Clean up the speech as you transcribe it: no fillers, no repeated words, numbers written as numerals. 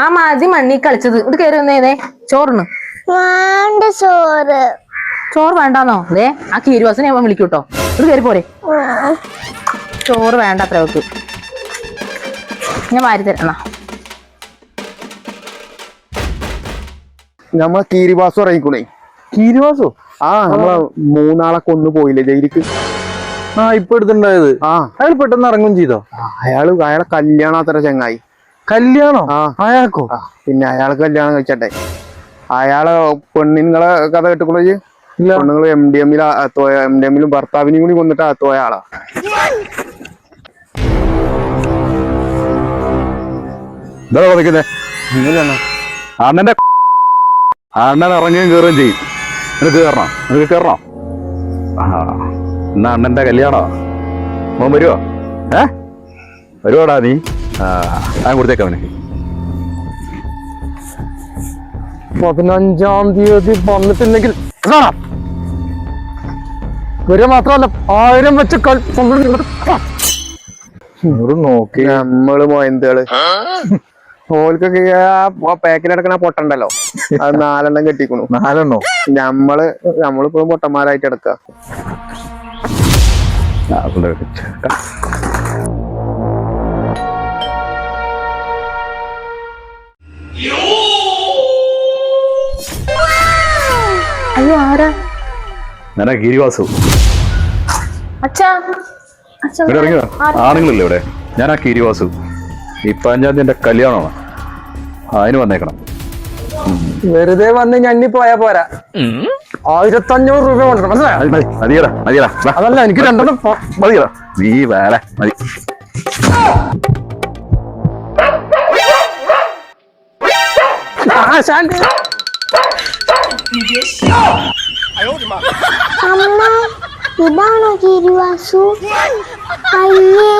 ആ മതി മണ്ണി കളിച്ചത്. ഇത് കയറി വന്നേതേ ചോറിന്. ചോറ് വേണ്ടാന്നോ? അതെ ആ കീരിവാസിനെ ഞാൻ വിളിക്കൂട്ടോ. ഇത് കയറി പോരെ. ചോറ് വേണ്ട അത്ര വെക്ക്. ഞാൻ വാരി തരണ. നമ്മളെ കീരിവാസു ഇറങ്ങിക്കൂണേ. കീരിവാസോ? ആ നമ്മളെ 3 ആളെ കൊന്നു പോയില്ലേ ജയിലിക്ക്. ആ ഇപ്പൊ എടുത്തുണ്ടായത്. അയാൾ പെട്ടെന്ന് ഇറങ്ങും ചെയ്തോ? അയാളെ കല്യാണം അത്ര ചങ്ങായി. കല്യാണോ? അയാൾക്കോ? പിന്നെ അയാൾക്ക് കല്യാണം കഴിച്ചട്ടെ. അയാളെ പെണ്ണുങ്ങളെ കഥ കേട്ടുകൊള്ളു. പെണ്ണുങ്ങള് MDMലും ഭർത്താവിനെയും കൂടി കൊന്നിട്ട് അത്തോയ ആളാ. അണ്ണന്റെ അണ്ണൻ ഇറങ്ങുകയും കയറുകയും ചെയ്യും. നിനക്ക് കയറണം. എന്നാ അണ്ണന്റെ കല്യാണോ? മോൻ വരുവോ? വരുവാടാ നീ? ഞാൻ കൊടുത്തേക്കാം അവന്. 15-ാം തീയതി വന്നിട്ടുണ്ടെങ്കിൽ വരിക മാത്രമല്ല 1000 വെച്ച് നോക്കി നമ്മള് മോയന്തകള് ഓൽക്കൊക്കെ ആ പാക്കിലടക്കണ പൊട്ടണ്ടല്ലോ, അത് 4 എണ്ണം കെട്ടിക്കണു. 4 എണ്ണോ? നമ്മളിപ്പോഴും പൊട്ടന്മാരായിട്ട് എടുക്ക. അയ്യോ ആരാ? ഞാനാ കീരിവാസു. അച്ഛാ ഇവിടെ ഇറങ്ങിയോ? ആണുങ്ങളില്ലേ ഇവിടെ? ഞാനാ കീരിവാസു. ഈ 15-ാം തീയതി എന്റെ കല്യാണമാണ്. അതിന് വന്നേക്കണം. വെറുതെ വന്ന് ഞണ്ണി പോയാ പോരാ, 1500 രൂപ കൊണ്ടുവരണം. മതിയടാ. അതല്ല, എനിക്ക് 2 മതിയടാ. നീ വേറെ മതി. അമ്മ, ഇതാണോ കീരിവാസു? അയ്യേ.